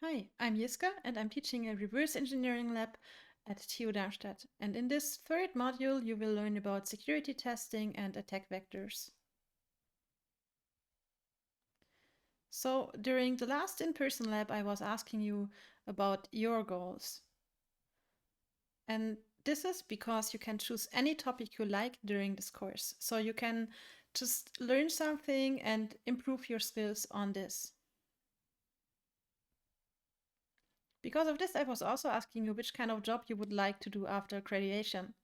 Hi, I'm Jiska and I'm teaching a reverse engineering lab at TU Darmstadt. And in this third module, you will learn about security testing and attack vectors. So during the last in-person lab, I was asking you about your goals. And this is because you can choose any topic you like during this course. So you can just learn something and improve your skills on this. Because of this, I was also asking you which kind of job you would like to do after graduation.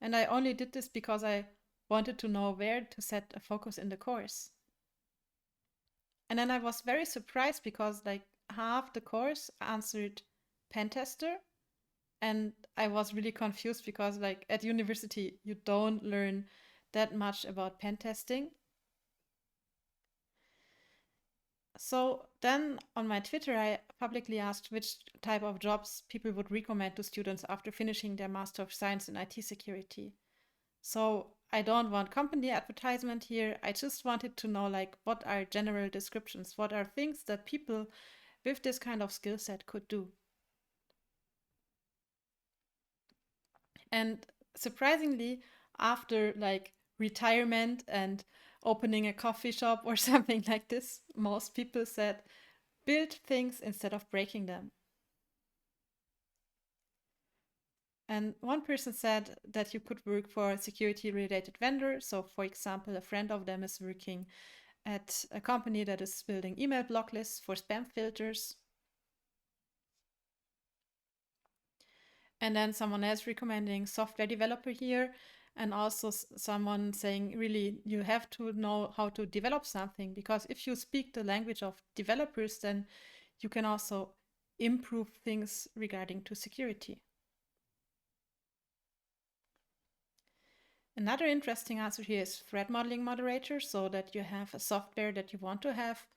And I only did this because I wanted to know where to set a focus in the course. And then I was very surprised because like half the course answered pen tester. And I was really confused because like at university, you don't learn that much about pen testing. So then on my Twitter, I publicly asked which type of jobs people would recommend to students after finishing their Master of Science in IT security. So I don't want company advertisement here. I just wanted to know like what are general descriptions? What are things that people with this kind of skill set could do? And surprisingly, after like retirement and opening a coffee shop or something like this, most people said build things instead of breaking them. And one person said that you could work for a security related vendor. So, for example, a friend of them is working at a company that is building email block lists for spam filters. And then someone else recommending software developer here. And also someone saying, really, you have to know how to develop something because if you speak the language of developers, then you can also improve things regarding to security. Another interesting answer here is threat modeling moderator, so that you have a software that you want to have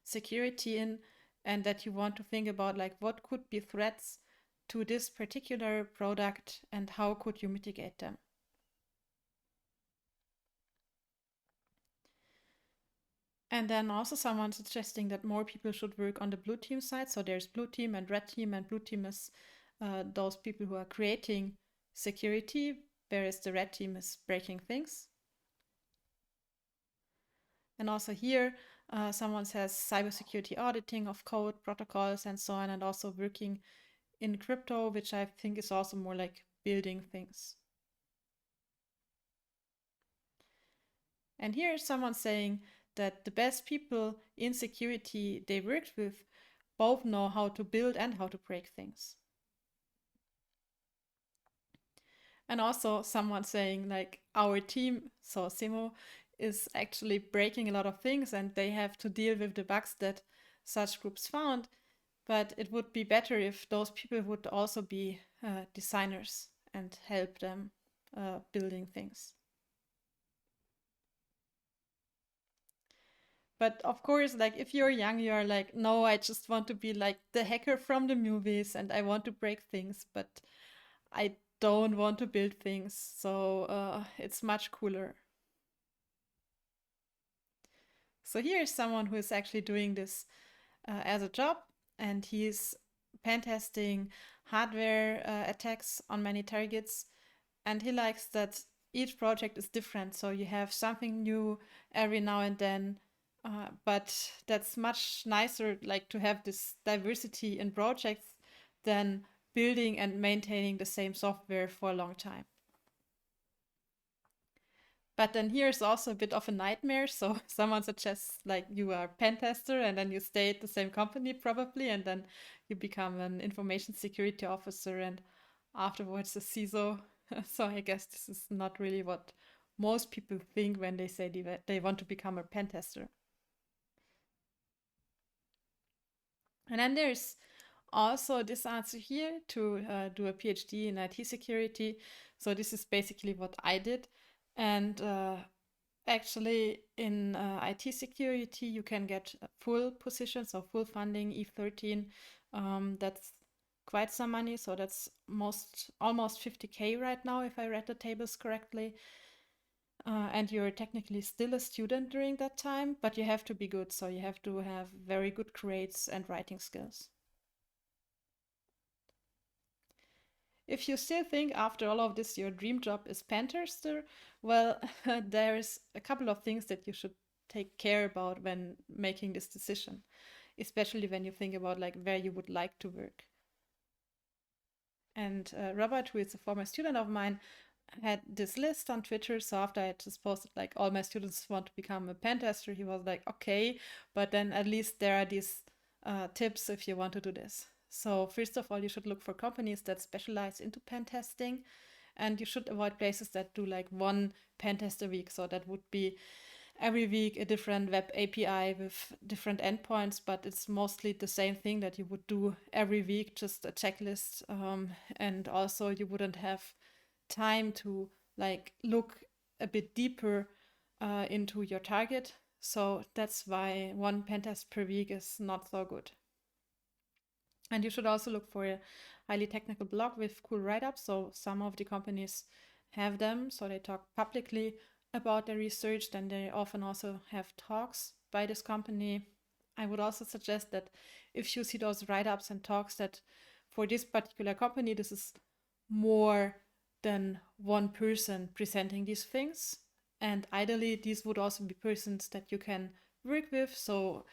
security in and that you want to think about like what could be threats to this particular product and how could you mitigate them. And then also someone suggesting that more people should work on the blue team side. So there's blue team and red team, and blue team is those people who are creating security, whereas the red team is breaking things. And also here, someone says cybersecurity auditing of code, protocols, and so on, and also working in crypto, which I think is also more like building things. And here is someone saying that the best people in security they worked with both know how to build and how to break things. And also someone saying like our team, so Simo, is actually breaking a lot of things and they have to deal with the bugs that such groups found. But it would be better if those people would also be designers and help them building things. But of course, like if you're young, you are like, no, I just want to be like the hacker from the movies and I want to break things, but I don't want to build things. So it's much cooler. So here is someone who is actually doing this as a job, and he's pen testing hardware attacks on many targets. And he likes that each project is different. So you have something new every now and then. But that's much nicer, like to have this diversity in projects than building and maintaining the same software for a long time. But then here's also a bit of a nightmare. So someone suggests like you are a pen tester and then you stay at the same company probably, and then you become an information security officer and afterwards a CISO. So I guess this is not really what most people think when they say they want to become a pen tester. And then there's also this answer here to do a PhD in IT security. So this is basically what I did. And actually, in IT security, you can get a full position, so full funding, E13. That's quite some money, so that's almost 50K right now, if I read the tables correctly. And you're technically still a student during that time, but you have to be good, so you have to have very good grades and writing skills. If you still think after all of this your dream job is pen tester, well, there's a couple of things that you should take care about when making this decision, especially when you think about like where you would like to work. And Robert, who is a former student of mine, had this list on Twitter. So after I just posted like all my students want to become a pen tester, he was like, okay, but then at least there are these tips if you want to do this. So first of all, you should look for companies that specialize into pen testing, and you should avoid places that do like one pen test a week. So that would be every week a different web API with different endpoints, but it's mostly the same thing that you would do every week, just a checklist. And also, you wouldn't have time to like look a bit deeper into your target. So that's why one pen test per week is not so good. And you should also look for a highly technical blog with cool write-ups. So some of the companies have them, so they talk publicly about their research. Then they often also have talks by this company. I would also suggest that if you see those write-ups and talks, that for this particular company, this is more than one person presenting these things. And ideally, these would also be persons that you can work with. So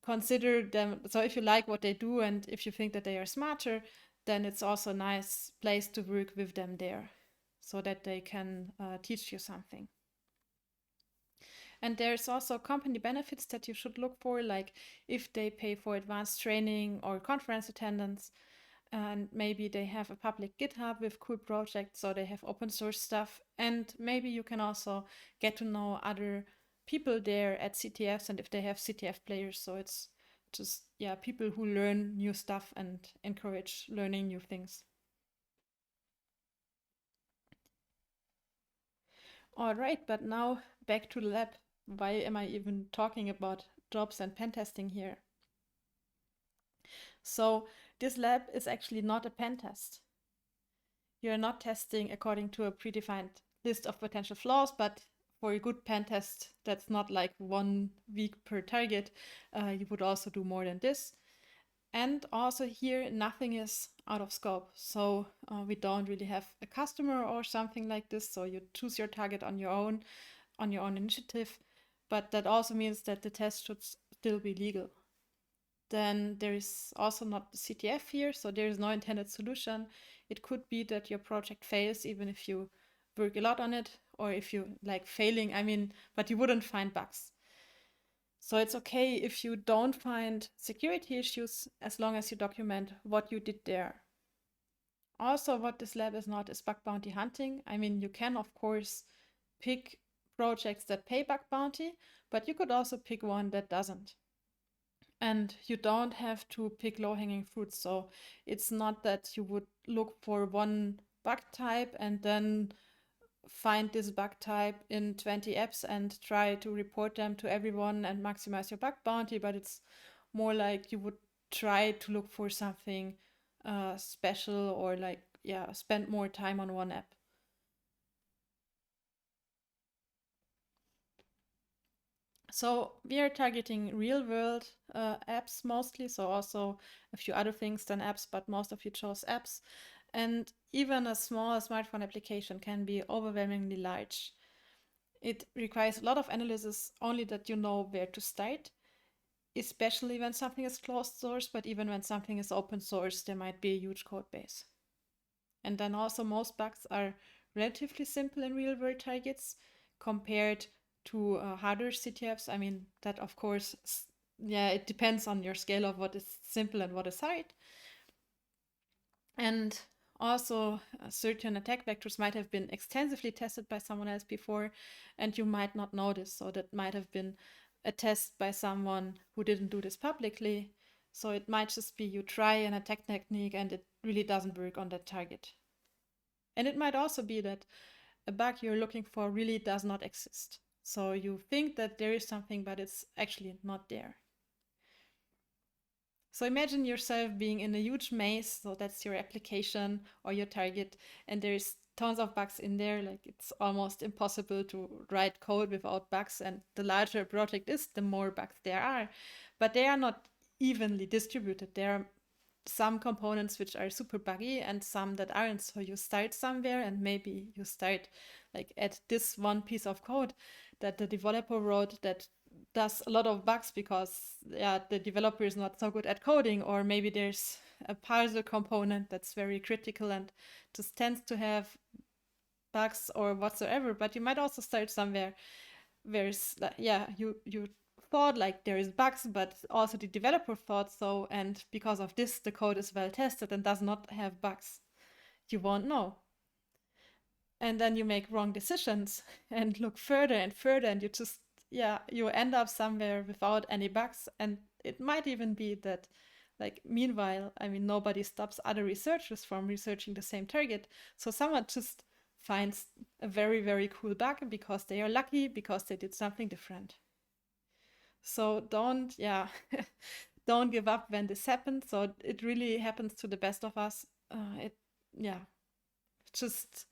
consider them. So if you like what they do and if you think that they are smarter, then it's also a nice place to work with them there so that they can teach you something. And there's also company benefits that you should look for, like if they pay for advanced training or conference attendance, and maybe they have a public GitHub with cool projects, so they have open source stuff. And maybe you can also get to know other people there at CTFs, and if they have CTF players, so it's just, yeah, people who learn new stuff and encourage learning new things. All right, but now back to the lab. Why am I even talking about jobs and pen testing here? So this lab is actually not a pen test. You're not testing according to a predefined list of potential flaws, but for a good pen test, that's not like 1 week per target. You would also do more than this. And also here, nothing is out of scope. So we don't really have a customer or something like this. So you choose your target on your own initiative. But that also means that the test should still be legal. Then there is also not the CTF here, so there is no intended solution. It could be that your project fails even if you work a lot on it, or if you like failing, I mean, but you wouldn't find bugs. So it's okay if you don't find security issues as long as you document what you did there. Also, what this lab is not is bug bounty hunting. I mean, you can, of course, pick projects that pay bug bounty, but you could also pick one that doesn't. And you don't have to pick low-hanging fruits. So it's not that you would look for one bug type and then find this bug type in 20 apps and try to report them to everyone and maximize your bug bounty, but it's more like you would try to look for something special, or like, yeah, spend more time on one app. So we are targeting real world apps mostly, so also a few other things than apps, but most of you chose apps. And even a small smartphone application can be overwhelmingly large. It requires a lot of analysis only that you know where to start, especially when something is closed source, but even when something is open source, there might be a huge code base. And then also most bugs are relatively simple in real world targets compared to harder CTFs. I mean, that of course, yeah, it depends on your scale of what is simple and what is hard. And also, certain attack vectors might have been extensively tested by someone else before, and you might not know this. So that might have been a test by someone who didn't do this publicly. So it might just be you try an attack technique and it really doesn't work on that target. And it might also be that a bug you're looking for really does not exist. So you think that there is something, but it's actually not there. So imagine yourself being in a huge maze, so that's your application or your target, and there's tons of bugs in there. Like it's almost impossible to write code without bugs, and the larger a project is, the more bugs there are. But they are not evenly distributed. There are some components which are super buggy and some that aren't. So you start somewhere and maybe you start like at this one piece of code that the developer wrote that does a lot of bugs because the developer is not so good at coding, or maybe there's a parser component that's very critical and just tends to have bugs or whatsoever. But you might also start somewhere where you thought like there is bugs, but also the developer thought so, and because of this the code is well tested and does not have bugs. You won't know. And then you make wrong decisions and look further and further, and you just you end up somewhere without any bugs. And it might even be that, like, meanwhile, I mean, nobody stops other researchers from researching the same target, so someone just finds a very, very cool bug because they are lucky, because they did something different. So don't don't give up when this happens. So it really happens to the best of us. It yeah just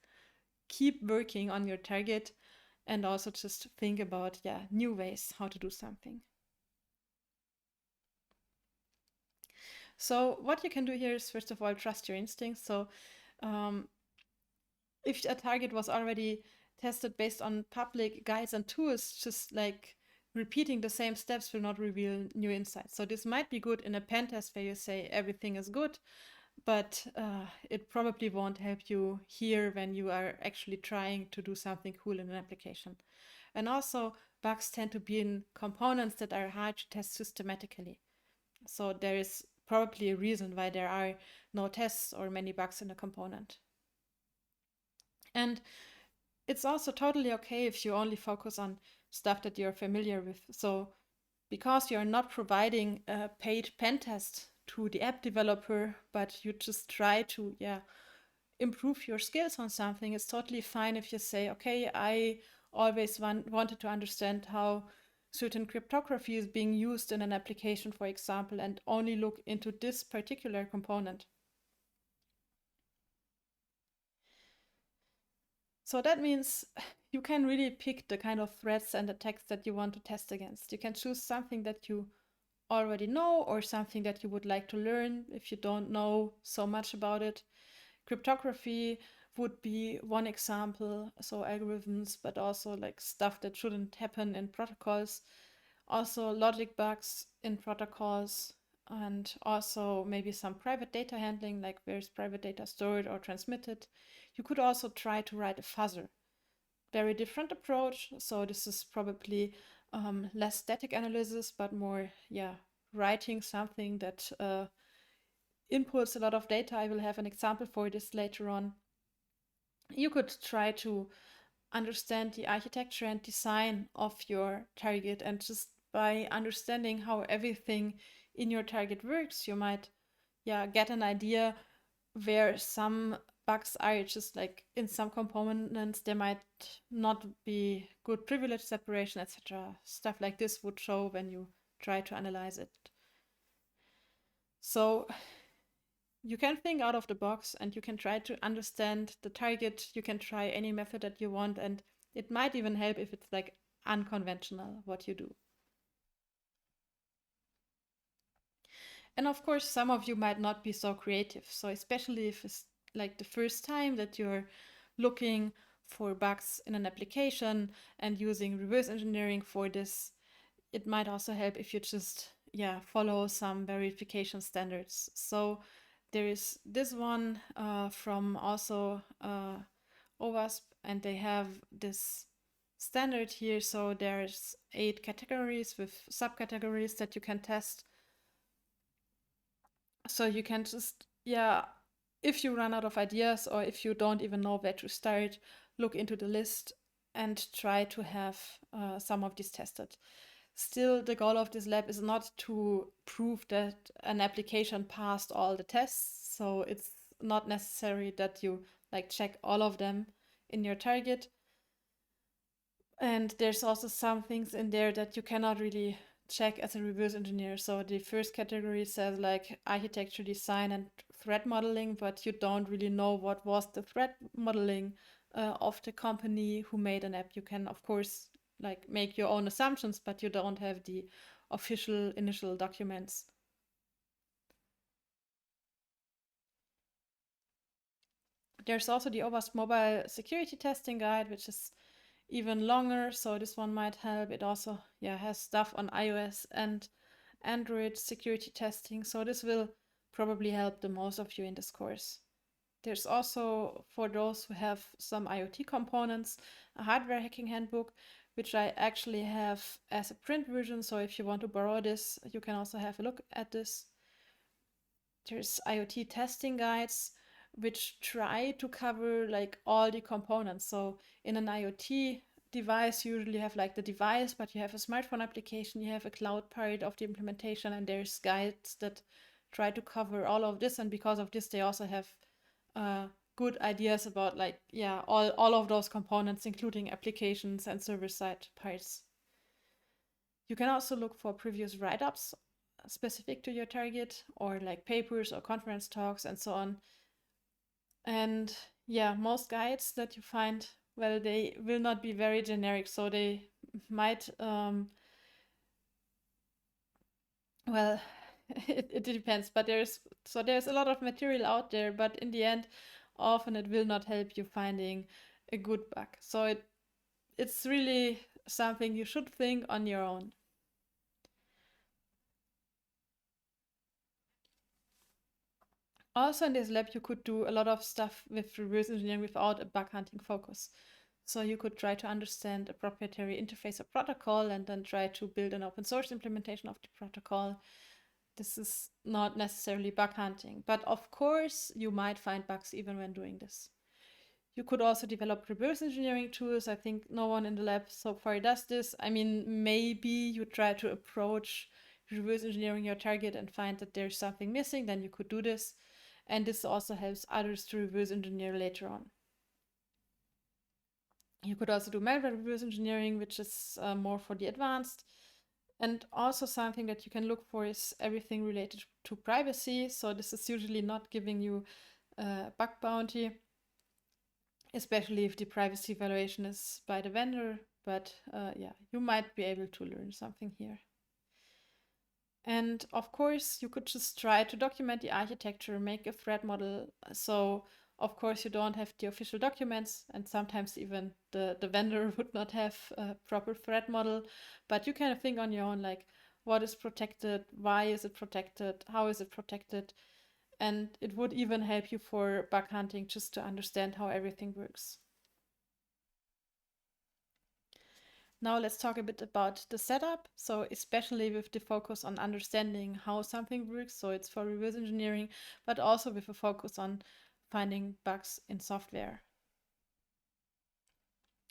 keep working on your target, and also just think about new ways how to do something. So what you can do here is, first of all, trust your instincts. So um, if a target was already tested based on public guides and tools, just like repeating the same steps will not reveal new insights. So this might be good in a pen test where you say everything is good, but it probably won't help you here when you are actually trying to do something cool in an application. And also, bugs tend to be in components that are hard to test systematically. So there is probably a reason why there are no tests or many bugs in a component. And it's also totally okay if you only focus on stuff that you're familiar with. So because you're not providing a paid pen test to the app developer, but you just try to improve your skills on something, it's totally fine if you say, okay, I always wanted to understand how certain cryptography is being used in an application, for example, and only look into this particular component. So that means you can really pick the kind of threats and attacks that you want to test against. You can choose something that you already know or something that you would like to learn if you don't know so much about it. Cryptography would be one example, so algorithms, but also like stuff that shouldn't happen in protocols. Also logic bugs in protocols, and also maybe some private data handling, like where's private data stored or transmitted. You could also try to write a fuzzer. Very different approach. So this is probably less static analysis, but more, writing something that inputs a lot of data. I will have an example for this later on. You could try to understand the architecture and design of your target, and just by understanding how everything in your target works, you might get an idea where some bugs are. Just like in some components there might not be good privilege separation, etc. Stuff like this would show when you try to analyze it. So you can think out of the box and you can try to understand the target. You can try any method that you want, and it might even help if it's like unconventional what you do. And of course, some of you might not be so creative. So, especially if it's like the first time that you're looking for bugs in an application and using reverse engineering for this, it might also help if you just follow some verification standards. So there is this one from also OWASP, and they have this standard here. So there's 8 categories with subcategories that you can test. So you can just if you run out of ideas, or if you don't even know where to start, look into the list and try to have some of these tested. Still, the goal of this lab is not to prove that an application passed all the tests. So it's not necessary that you like check all of them in your target. And there's also some things in there that you cannot really check as a reverse engineer. So the first category says like architecture design and threat modeling, but you don't really know what was the threat modeling of the company who made an app. You can, of course, like make your own assumptions, but you don't have the official initial documents. There's also the OWASP mobile security testing guide, which is even longer, so this one might help. It also has stuff on iOS and Android security testing, so this will probably help the most of you in this course. There's also, for those who have some IoT components, a hardware hacking handbook, which I actually have as a print version, so if you want to borrow this, you can also have a look at this. There's IoT testing guides, which try to cover like all the components. So in an IoT device, you usually have like the device, but you have a smartphone application, you have a cloud part of the implementation, and there's guides that try to cover all of this. And because of this, they also have good ideas about like all of those components, including applications and server-side parts. You can also look for previous write-ups specific to your target, or like papers or conference talks and so on. And most guides that you find, well, they will not be very generic, so they might well, it depends, but there's a lot of material out there, but in the end, often it will not help you finding a good bug. So it's really something you should think on your own. Also in this lab, you could do a lot of stuff with reverse engineering without a bug hunting focus. So you could try to understand a proprietary interface or protocol and then try to build an open source implementation of the protocol. This is not necessarily bug hunting, but of course you might find bugs even when doing this. You could also develop reverse engineering tools. I think no one in the lab so far does this. I mean, maybe you try to approach reverse engineering your target and find that there's something missing, then you could do this. And this also helps others to reverse engineer later on. You could also do malware reverse engineering, which is more for the advanced. And also something that you can look for is everything related to privacy. So this is usually not giving you a bug bounty, especially if the privacy evaluation is by the vendor. But you might be able to learn something here. And of course, you could just try to document the architecture, make a threat model. So of course, you don't have the official documents, and sometimes even the vendor would not have a proper threat model. But you can think on your own, like, what is protected, why is it protected, how is it protected? And it would even help you for bug hunting, just to understand how everything works. Now let's talk a bit about the setup. So especially with the focus on understanding how something works. So it's for reverse engineering, but also with a focus on finding bugs in software.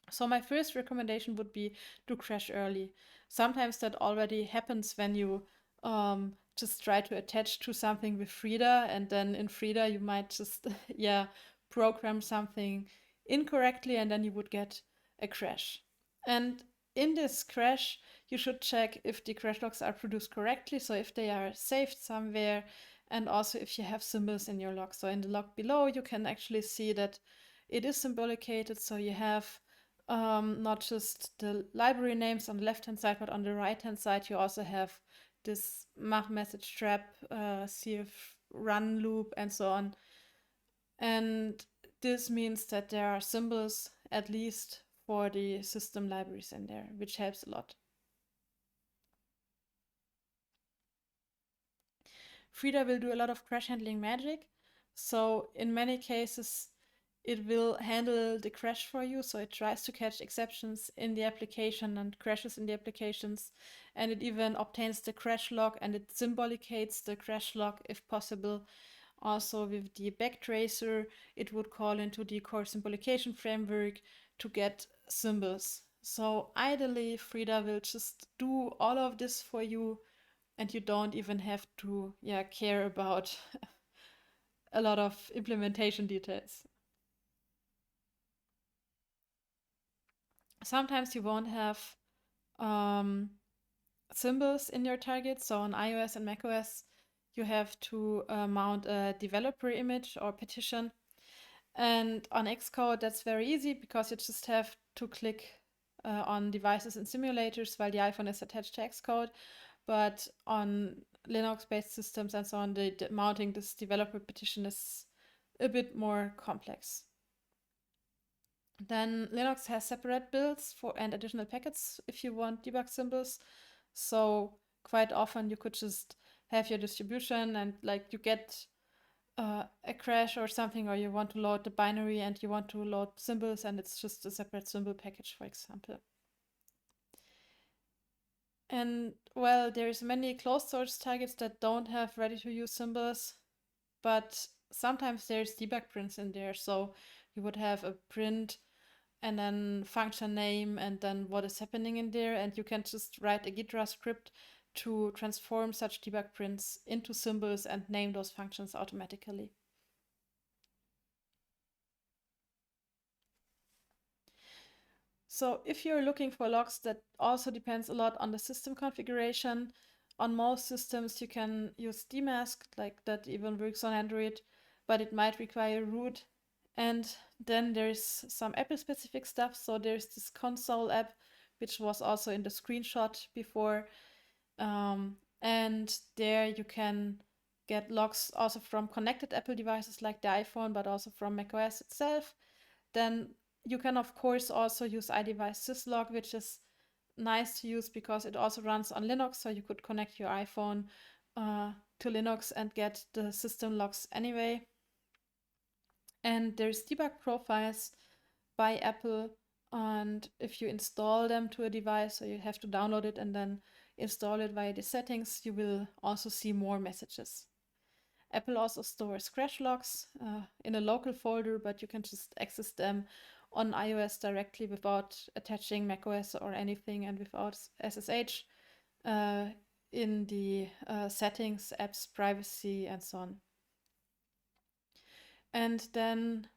So my first recommendation would be to crash early. Sometimes that already happens when you just try to attach to something with Frida, and then in Frida you might just program something incorrectly, and then you would get a crash. And in this crash, you should check if the crash logs are produced correctly, so if they are saved somewhere, and also if you have symbols in your log. So in the log below, you can actually see that it is symbolicated, so you have not just the library names on the left-hand side, but on the right-hand side, you also have this mach message trap, cf run loop, and so on. And this means that there are symbols, at least for the system libraries in there, which helps a lot. Frida will do a lot of crash handling magic. So in many cases, it will handle the crash for you. So it tries to catch exceptions in the application and crashes in the applications. And it even obtains the crash log, and it symbolicates the crash log if possible. Also with the backtracer, it would call into the core symbolication framework to get symbols. So ideally, Frida will just do all of this for you, and you don't even have to care about a lot of implementation details. Sometimes you won't have um, symbols in your target. So on iOS and macOS, you have to mount a developer image or petition. And on Xcode, that's very easy because you just have to click on devices and simulators while the iPhone is attached to Xcode. But on Linux-based systems and so on, mounting this developer petition is a bit more complex. Then Linux has separate builds for and additional packets if you want debug symbols. So quite often you could just have your distribution and like you get a crash or something, or you want to load the binary and you want to load symbols and it's just a separate symbol package, for example. And well, there's many closed source targets that don't have ready to use symbols, but sometimes there's debug prints in there. So you would have a print and then function name and then what is happening in there, and you can just write a Git script to transform such debug prints into symbols and name those functions automatically. So if you're looking for logs, that also depends a lot on the system configuration. On most systems, you can use dmask, like that even works on Android, but it might require root. And then there's some Apple-specific stuff. So there's this console app, which was also in the screenshot before. And there you can get logs also from connected Apple devices like the iPhone, but also from macOS itself. Then you can, of course, also use iDevice syslog, which is nice to use because it also runs on Linux. So you could connect your iPhone to Linux and get the system logs anyway. And there's debug profiles by Apple. And if you install them to a device, so you have to download it and then install it via the settings, you will also see more messages. Apple also stores crash logs in a local folder, but you can just access them on iOS directly without attaching macOS or anything and without SSH in the settings, apps, privacy, and so on. And then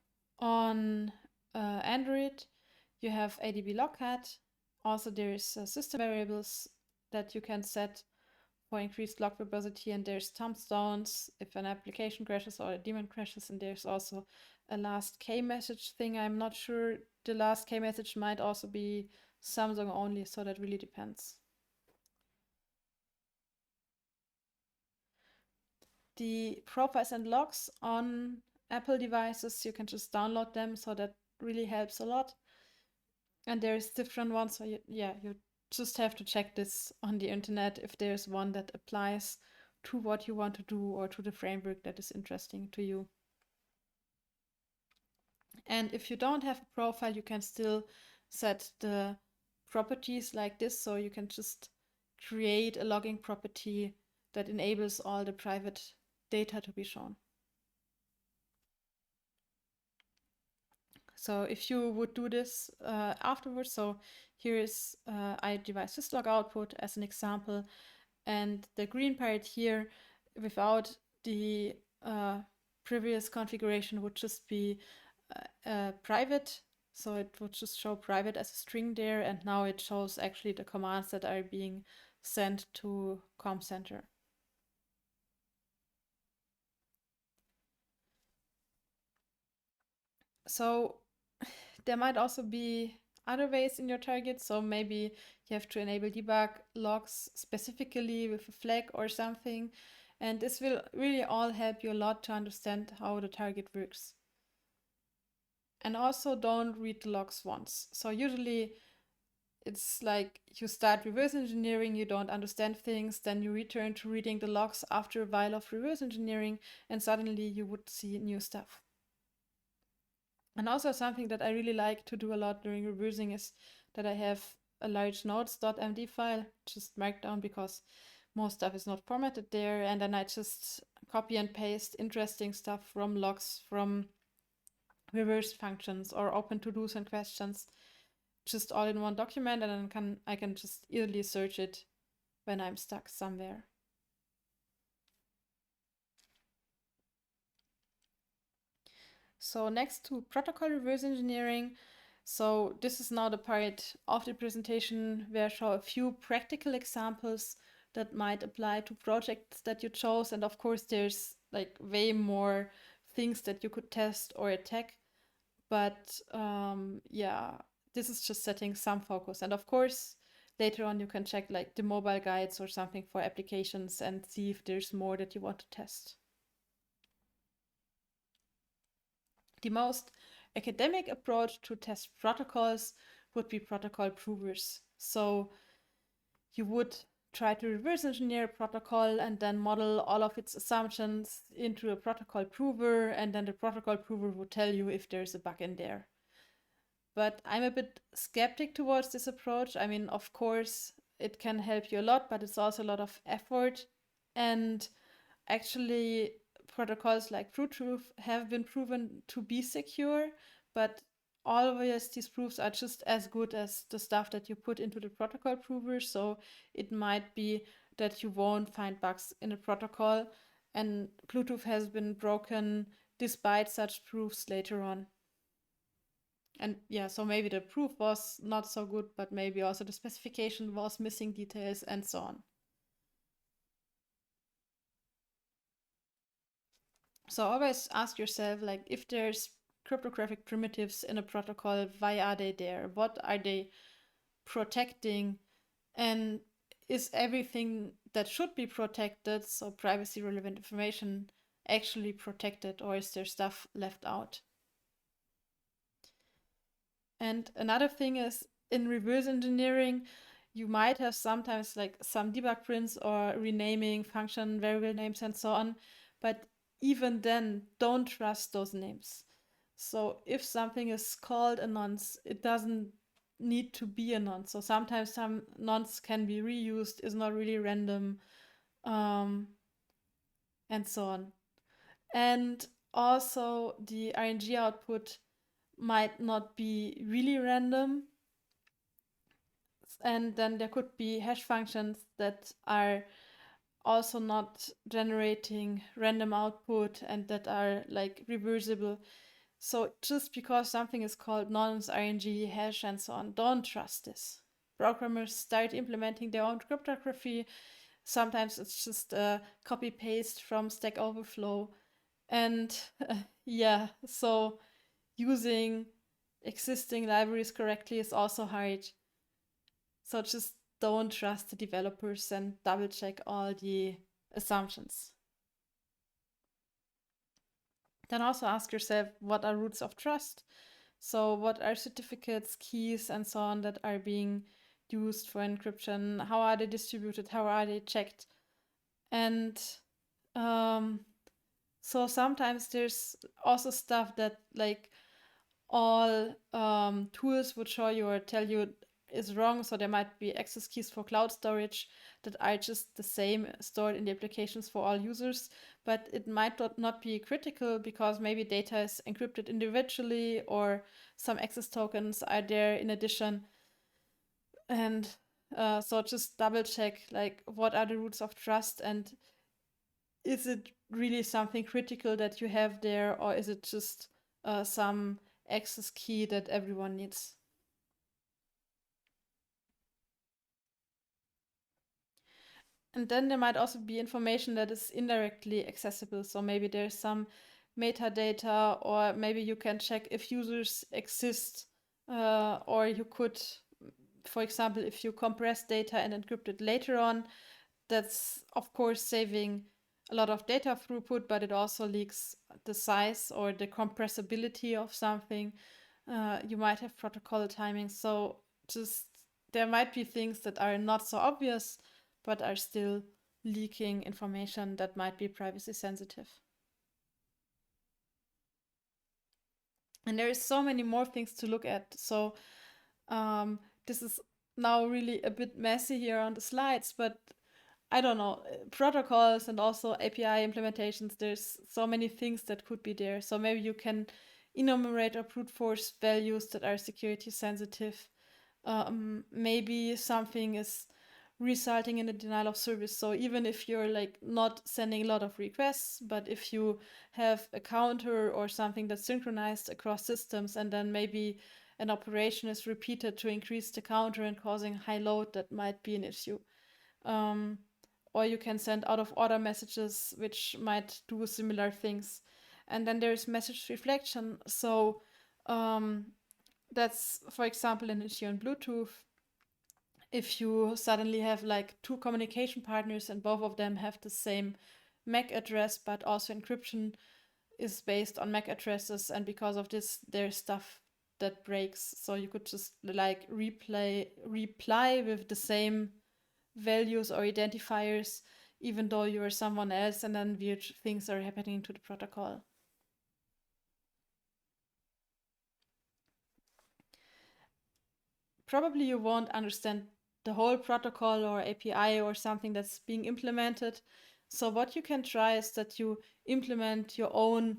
on Android, you have ADB logcat. Also, there's system variables that you can set for increased log verbosity, and there's thumbs if an application crashes or a daemon crashes, and there's also a last K message thing. I'm not sure. The last K message might also be Samsung only, so that really depends. The profiles and logs on Apple devices, you can just download them, so that really helps a lot. And there's different ones, so you just have to check this on the internet if there's one that applies to what you want to do or to the framework that is interesting to you. And if you don't have a profile, you can still set the properties like this. So you can just create a logging property that enables all the private data to be shown. So if you would do this afterwards, so here is iDevice syslog output as an example, and the green part here without the previous configuration would just be private. So it would just show private as a string there, and now it shows actually the commands that are being sent to Com Center. So there might also be other ways in your target. So maybe you have to enable debug logs specifically with a flag or something. And this will really all help you a lot to understand how the target works. And also don't read the logs once. So usually it's like you start reverse engineering, you don't understand things, then you return to reading the logs after a while of reverse engineering, and suddenly you would see new stuff. And also something that I really like to do a lot during reversing is that I have a large notes.md file, just markdown because most stuff is not formatted there, and then I just copy and paste interesting stuff from logs, from reversed functions or open to-dos and questions, just all in one document, and then I can just easily search it when I'm stuck somewhere. So next to protocol reverse engineering, so this is now the part of the presentation where I show a few practical examples that might apply to projects that you chose. And of course, there's like way more things that you could test or attack. But yeah, this is just setting some focus. And of course, later on, you can check like the mobile guides or something for applications and see if there's more that you want to test. The most academic approach to test protocols would be protocol provers. So you would try to reverse engineer a protocol and then model all of its assumptions into a protocol prover, and then the protocol prover would tell you if there's a bug in there. But I'm a bit skeptic towards this approach. I mean, of course, it can help you a lot, but it's also a lot of effort. And actually, protocols like Truth have been proven to be secure, but always these proofs are just as good as the stuff that you put into the protocol prover. So it might be that you won't find bugs in a protocol, and Bluetooth has been broken despite such proofs later on. And yeah, so maybe the proof was not so good, but maybe also the specification was missing details and so on. So always ask yourself, like, if there's cryptographic primitives in a protocol, why are they there? What are they protecting? And is everything that should be protected, so privacy relevant information, actually protected, or is there stuff left out? And another thing is, in reverse engineering, you might have sometimes like some debug prints or renaming function variable names and so on, but even then, don't trust those names. So if something is called a nonce, it doesn't need to be a nonce. So sometimes some nonce can be reused, is not really random, um, and so on. And also the RNG output might not be really random, and then there could be hash functions that are also not generating random output and that are like reversible. So just because something is called nonce, RNG, hash, and so on, don't trust this. Programmers start implementing their own cryptography. Sometimes it's just a copy paste from Stack Overflow. And yeah, so using existing libraries correctly is also hard. So just don't trust the developers and double check all the assumptions. Then also ask yourself, what are roots of trust? So what are certificates, keys, and so on that are being used for encryption? How are they distributed? How are they checked? And um, so sometimes there's also stuff that like all tools would show you or tell you is wrong. So there might be access keys for cloud storage that are just the same stored in the applications for all users, but it might not be critical because maybe data is encrypted individually or some access tokens are there in addition. And so just double check like what are the roots of trust, and is it really something critical that you have there, or is it just some access key that everyone needs? And then there might also be information that is indirectly accessible. So maybe there's some metadata, or maybe you can check if users exist, or you could, for example, if you compress data and encrypt it later on, that's of course saving a lot of data throughput, but it also leaks the size or the compressibility of something. You might have protocol timing. So just there might be things that are not so obvious, but are still leaking information that might be privacy sensitive. And there is so many more things to look at. So this is now really a bit messy here on the slides, but I don't know, protocols and also API implementations, there's so many things that could be there. So maybe you can enumerate or brute force values that are security sensitive. Maybe something is resulting in a denial of service. So even if you're like not sending a lot of requests, but if you have a counter or something that's synchronized across systems, and then maybe an operation is repeated to increase the counter and causing high load, that might be an issue. Um, or you can send out of order messages, which might do similar things. And then there's message reflection. So that's, for example, an issue on Bluetooth. If you suddenly have like two communication partners and both of them have the same MAC address but also encryption, is based on MAC addresses, and because of this, there's stuff that breaks. So you could just like reply with the same values or identifiers, even though you are someone else, and then weird things are happening to the protocol. Probably you won't understand the whole protocol or API or something that's being implemented. So what you can try is that you implement your own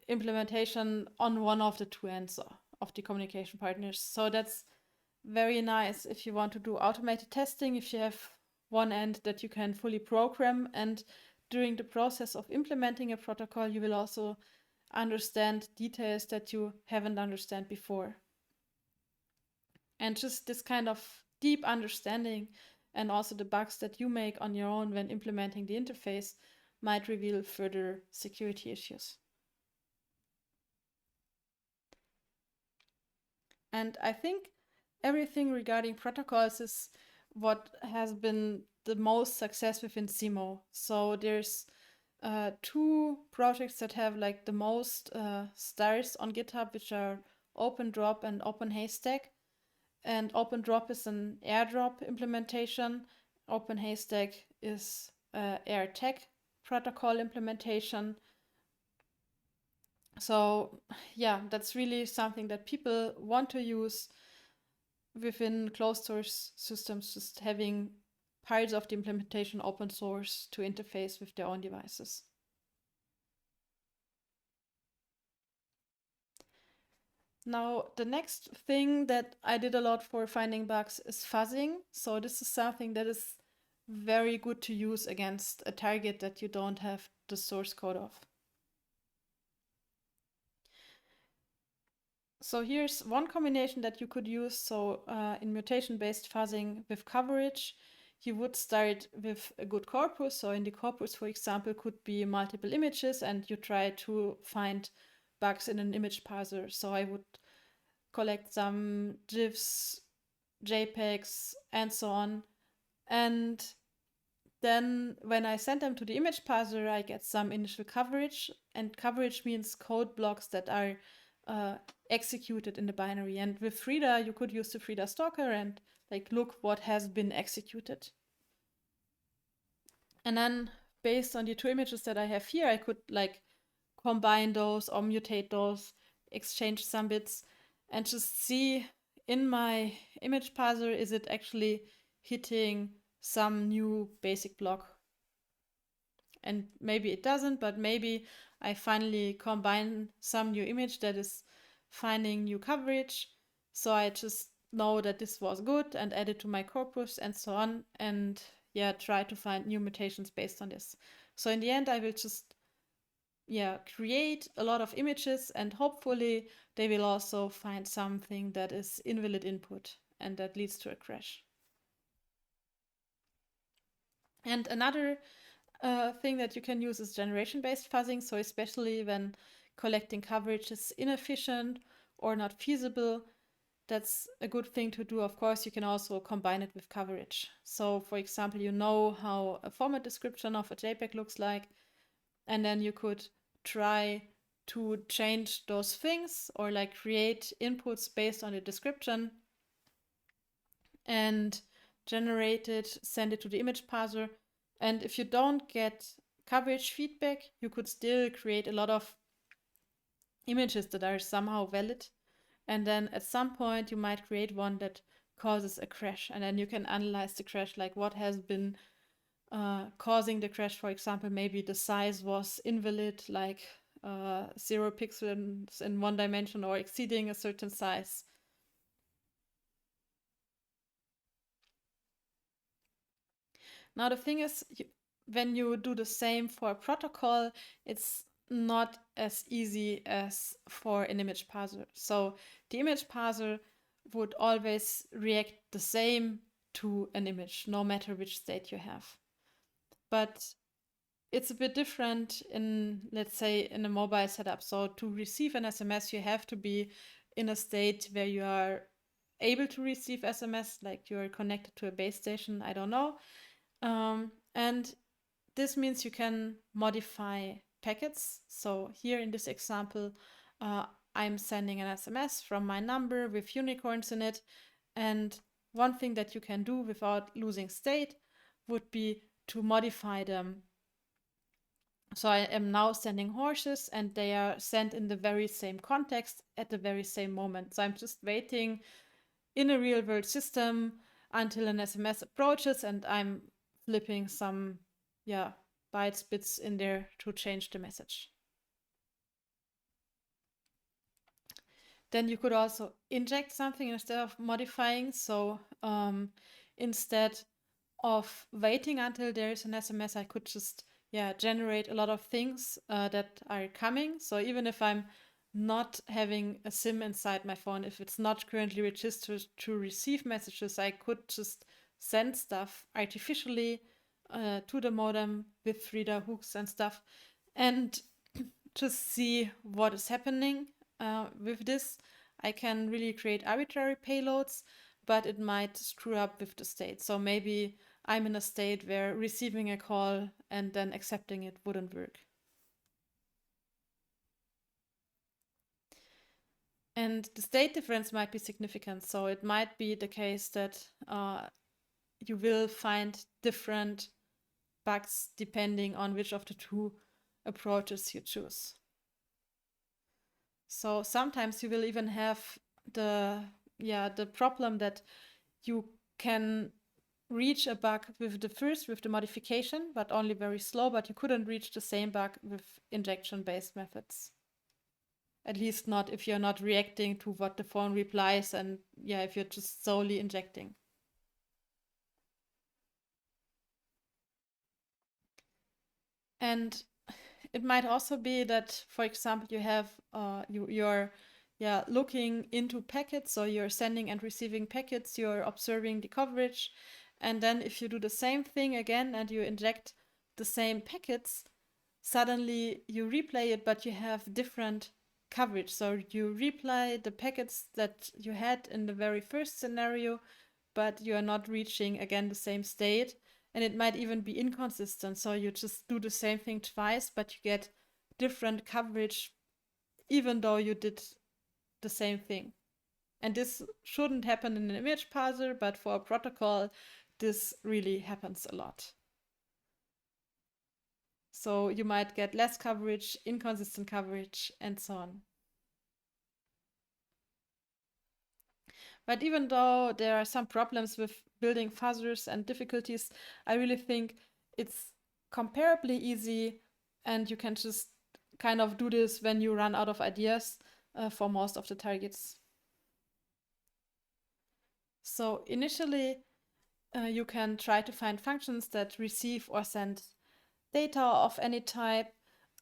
implementation on one of the two ends of the communication partners. So that's very nice if you want to do automated testing, if you have one end that you can fully program, and during the process of implementing a protocol, you will also understand details that you haven't understand before. And just this kind of deep understanding and also the bugs that you make on your own when implementing the interface might reveal further security issues. And I think everything regarding protocols is what has been the most success within CMO. So there's two projects that have like the most stars on GitHub, which are OpenDrop and OpenHaystack. And OpenDrop is an airdrop implementation. OpenHaystack is AirTag protocol implementation. So yeah, that's really something that people want to use within closed source systems, just having parts of the implementation open source to interface with their own devices. Now, the next thing that I did a lot for finding bugs is fuzzing. So this is something that is very good to use against a target that you don't have the source code of. So here's one combination that you could use. So in mutation-based fuzzing with coverage, you would start with a good corpus. So in the corpus, for example, could be multiple images, and you try to find bugs in an image parser. So I would collect some GIFs, JPEGs, and so on. And then when I send them to the image parser, I get some initial coverage. And coverage means code blocks that are executed in the binary. And with Frida, you could use the Frida stalker and like look what has been executed. And then based on the two images that I have here, I could like combine those or mutate those, exchange some bits, and just see in my image parser, is it actually hitting some new basic block? And maybe it doesn't, but maybe I finally combine some new image that is finding new coverage. So I just know that this was good and add it to my corpus and so on. And yeah, try to find new mutations based on this. So in the end, I will just create a lot of images, and hopefully they will also find something that is invalid input and that leads to a crash. And another thing that you can use is generation-based fuzzing. So especially when collecting coverage is inefficient or not feasible, that's a good thing to do. Of course, you can also combine it with coverage. So for example, you know how a format description of a JPEG looks like, and then you could try to change those things or like create inputs based on the description and generate it, send it to the image parser. And if you don't get coverage feedback, you could still create a lot of images that are somehow valid. And then at some point, you might create one that causes a crash. And then you can analyze the crash, like what has been causing the crash. For example, maybe the size was invalid, like 0 pixels in one dimension or exceeding a certain size. Now, the thing is, when you do the same for a protocol, it's not as easy as for an image parser. So the image parser would always react the same to an image, no matter which state you have. But it's a bit different in, let's say, in a mobile setup. So to receive an SMS, you have to be in a state where you are able to receive SMS, like you're connected to a base station, I don't know. And this means you can modify packets. So here in this example, I'm sending an SMS from my number with unicorns in it. And one thing that you can do without losing state would be to modify them. So I am now sending horses and they are sent in the very same context at the very same moment. So I'm just waiting in a real world system until an SMS approaches and I'm flipping some, bytes, bits in there to change the message. Then you could also inject something instead of modifying. So instead of waiting until there is an SMS, I could just generate a lot of things that are coming. So even if I'm not having a SIM inside my phone, if it's not currently registered to receive messages, I could just send stuff artificially to the modem with reader hooks and stuff, and just see what is happening with this. I can really create arbitrary payloads, but it might screw up with the state. So maybe I'm in a state where receiving a call and then accepting it wouldn't work. And the state difference might be significant. So it might be the case that you will find different bugs depending on which of the two approaches you choose. So sometimes you will even have the problem that you can reach a bug with the modification, but only very slow, but you couldn't reach the same bug with injection-based methods. At least not if you're not reacting to what the phone replies and if you're just solely injecting. And it might also be that, for example, you have you're looking into packets, so you're sending and receiving packets, you're observing the coverage, and then if you do the same thing again and you inject the same packets, suddenly you replay it, but you have different coverage. So you replay the packets that you had in the very first scenario, but you are not reaching again the same state. And it might even be inconsistent. So you just do the same thing twice, but you get different coverage even though you did the same thing. And this shouldn't happen in an image parser, but for a protocol, this really happens a lot. So you might get less coverage, inconsistent coverage, and so on. But even though there are some problems with building fuzzers and difficulties, I really think it's comparably easy, and you can just kind of do this when you run out of ideas for most of the targets. So initially, you can try to find functions that receive or send data of any type.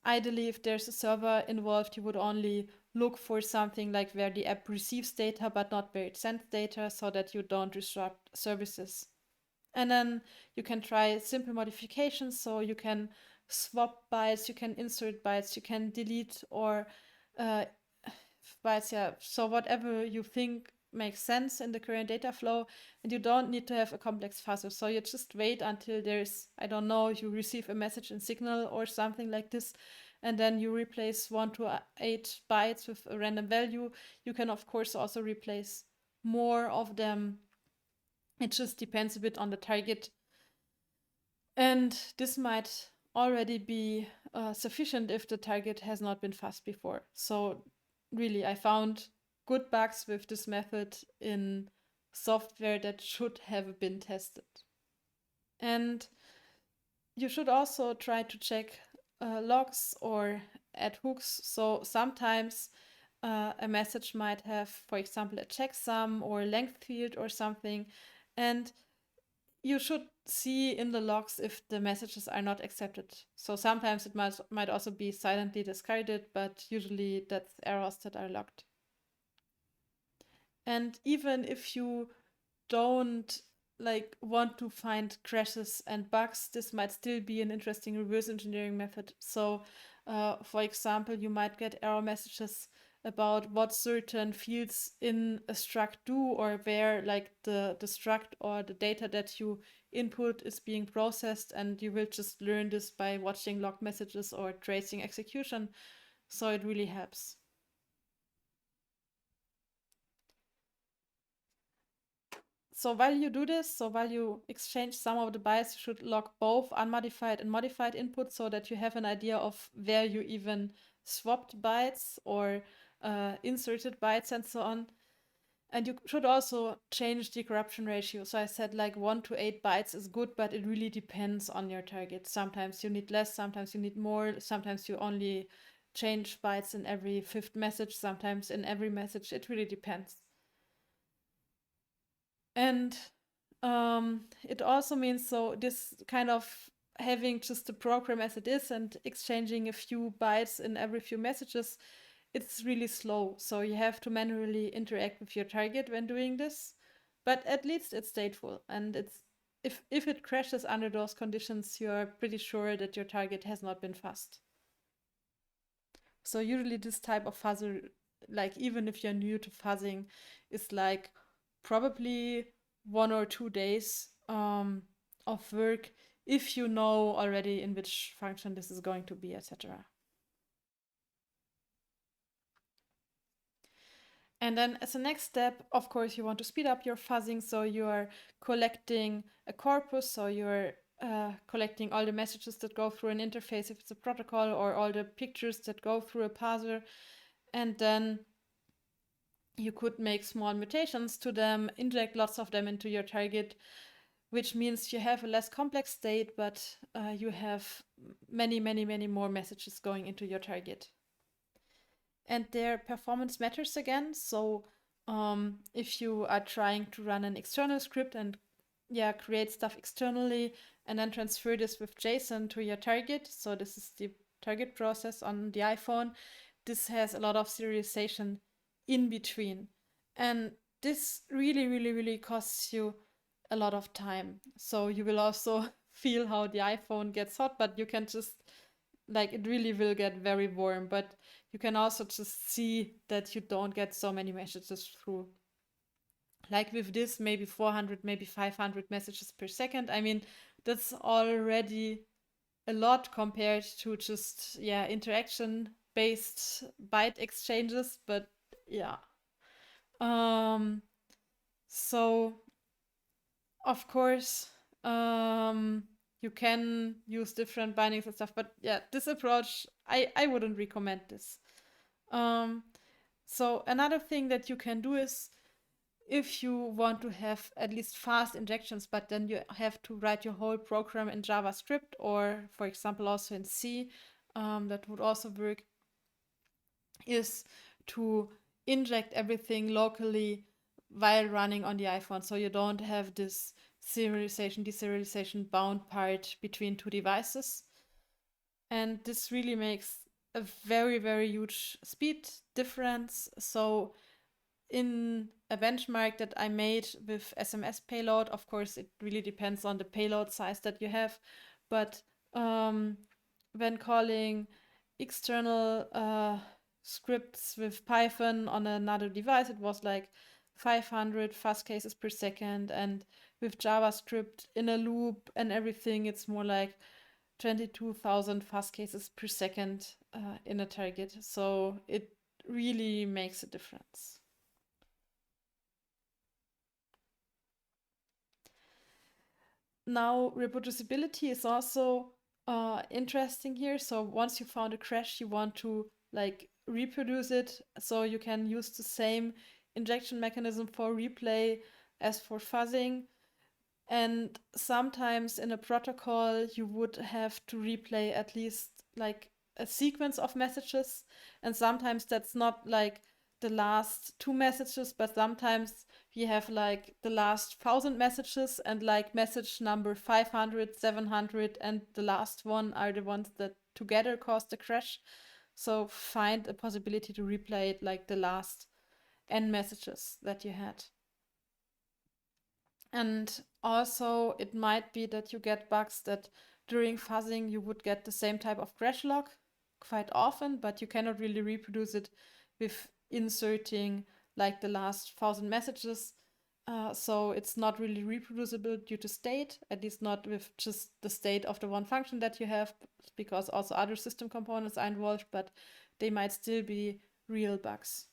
Ideally, if there's a server involved, you would only look for something like where the app receives data but not where it sends data, so that you don't disrupt services. And then you can try simple modifications, so you can swap bytes, you can insert bytes, you can delete or bytes, so whatever you think makes sense in the current data flow, and you don't need to have a complex fuzzer. So you just wait until there's, I don't know, you receive a message in Signal or something like this, and then you replace 1 to 8 bytes with a random value. You can of course also replace more of them. It just depends a bit on the target. And this might already be sufficient if the target has not been fuzzed before. So really, I found good bugs with this method in software that should have been tested. And you should also try to check logs or add hooks. So sometimes a message might have, for example, a checksum or length field or something, and you should see in the logs if the messages are not accepted. So sometimes it might also be silently discarded, but usually that's errors that are logged. And even if you don't want to find crashes and bugs, this might still be an interesting reverse engineering method. So for example, you might get error messages about what certain fields in a struct do, or where the struct or the data that you input is being processed, and you will just learn this by watching log messages or tracing execution. So it really helps. So while you do this, so while you exchange some of the bytes, you should log both unmodified and modified input so that you have an idea of where you even swapped bytes or inserted bytes and so on. And you should also change the corruption ratio. So I said like 1 to 8 bytes is good, but it really depends on your target. Sometimes you need less, sometimes you need more, sometimes you only change bytes in every fifth message, sometimes in every message. It really depends. And it also means, so this kind of having just the program as it is and exchanging a few bytes in every few messages, it's really slow. So you have to manually interact with your target when doing this. But at least it's stateful, and it's if it crashes under those conditions, you're pretty sure that your target has not been fuzzed. So usually this type of fuzzer, like even if you're new to fuzzing, is like probably 1 or 2 days of work if you know already in which function this is going to be, etc. And then as a next step, of course, you want to speed up your fuzzing. So you are collecting a corpus. So you're collecting all the messages that go through an interface if it's a protocol, or all the pictures that go through a parser. And then you could make small mutations to them, inject lots of them into your target, which means you have a less complex state, but you have many, many, many more messages going into your target. And their performance matters again. So if you are trying to run an external script and create stuff externally and then transfer this with JSON to your target, so this is the target process on the iPhone, this has a lot of serialization in between. And this really, really, really costs you a lot of time. So you will also feel how the iPhone gets hot, but you can just, like, it really will get very warm. But you can also just see that you don't get so many messages through. Like with this, maybe 400, maybe 500 messages per second. I mean, that's already a lot compared to just, interaction based byte exchanges. But yeah. Um, so, of course, you can use different bindings and stuff. But yeah, this approach, I wouldn't recommend this. So another thing that you can do is, if you want to have at least fast injections, but then you have to write your whole program in JavaScript, or for example also in C, that would also work, is to inject everything locally while running on the iPhone, so you don't have this serialization, deserialization bound part between two devices. And this really makes a very, very huge speed difference. So in a benchmark that I made with SMS payload, of course, it really depends on the payload size that you have. But when calling external scripts with Python on another device, it was like 500 fuzz cases per second. And with JavaScript in a loop and everything, it's more like 22,000 fuzz cases per second in a target. So it really makes a difference. Now, reproducibility is also interesting here. So once you found a crash, you want to like reproduce it, so you can use the same injection mechanism for replay as for fuzzing. And sometimes in a protocol, you would have to replay at least like a sequence of messages. And sometimes that's not like the last two messages, but sometimes you have like the last 1,000 messages, and like message number 500, 700, and the last one are the ones that together caused the crash. So find a possibility to replay it like the last n messages that you had. And also, it might be that you get bugs that during fuzzing you would get the same type of crash log quite often, but you cannot really reproduce it with inserting like the last 1,000 messages. So it's not really reproducible due to state, at least not with just the state of the one function that you have, because also other system components are involved, but they might still be real bugs.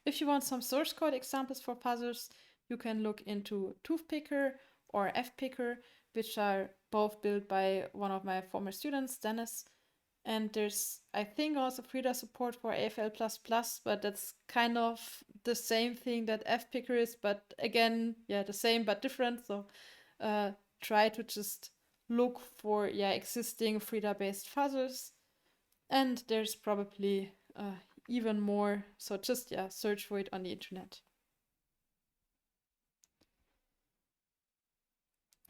If you want some source code examples for puzzles, you can look into Toothpicker or FPicker, which are both built by one of my former students, Dennis. And there's, I think, also Frida support for AFL++, but that's kind of the same thing that FPicker is, but again, yeah, the same but different. So try to just look for existing Frida-based fuzzers. And there's probably even more. So just search for it on the internet.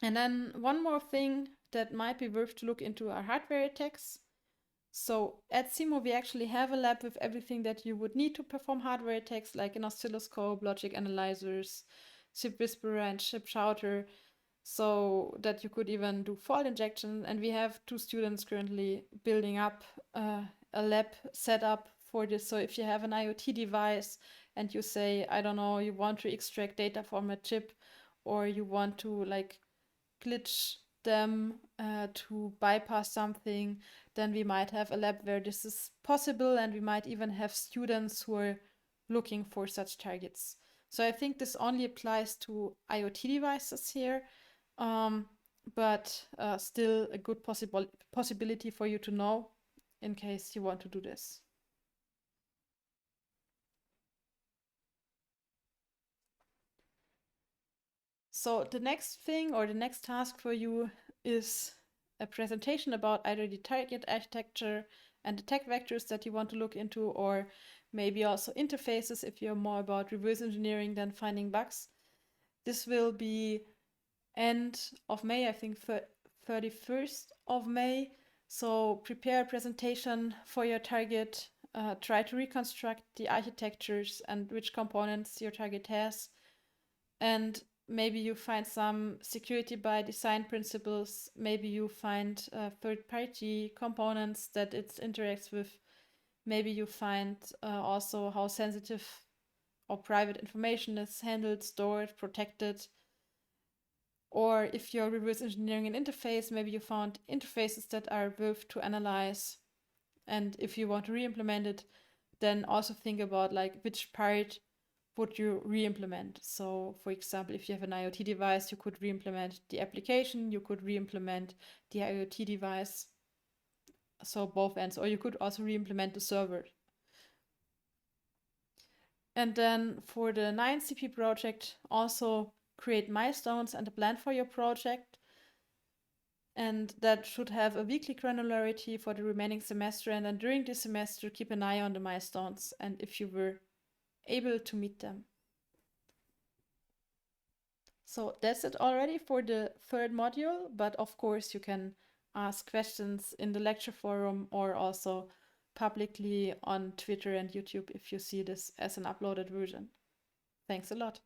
And then one more thing that might be worth to look into are hardware attacks. So at CIMO, we actually have a lab with everything that you would need to perform hardware attacks, like an oscilloscope, logic analyzers, chip whisperer, and chip shouter, so that you could even do fault injection. And we have 2 students currently building up a lab setup for this. So if you have an IoT device and you say, I don't know, you want to extract data from a chip, or you want to like glitch them to bypass something, then we might have a lab where this is possible, and we might even have students who are looking for such targets. So I think this only applies to IoT devices here, but still a good possibility for you to know in case you want to do this. So the next thing or the next task for you is a presentation about either the target architecture and the tech vectors that you want to look into, or maybe also interfaces if you're more about reverse engineering than finding bugs. This will be end of May, I think 31st of May. So prepare a presentation for your target, try to reconstruct the architectures and which components your target has, and maybe you find some security by design principles, maybe you find third-party components that it interacts with, maybe you find also how sensitive or private information is handled, stored, protected. Or if you're reverse engineering an interface, maybe you found interfaces that are worth to analyze. And if you want to re-implement it, then also think about like which part would you re-implement. So for example, if you have an IoT device, you could re-implement the application, you could re-implement the IoT device. So both ends, or you could also re-implement the server. And then for the 9CP project, also create milestones and a plan for your project. And that should have a weekly granularity for the remaining semester. And then during this semester, keep an eye on the milestones and if you were able to meet them. So that's it already for the 3rd module, but of course you can ask questions in the lecture forum or also publicly on Twitter and YouTube if you see this as an uploaded version. Thanks a lot.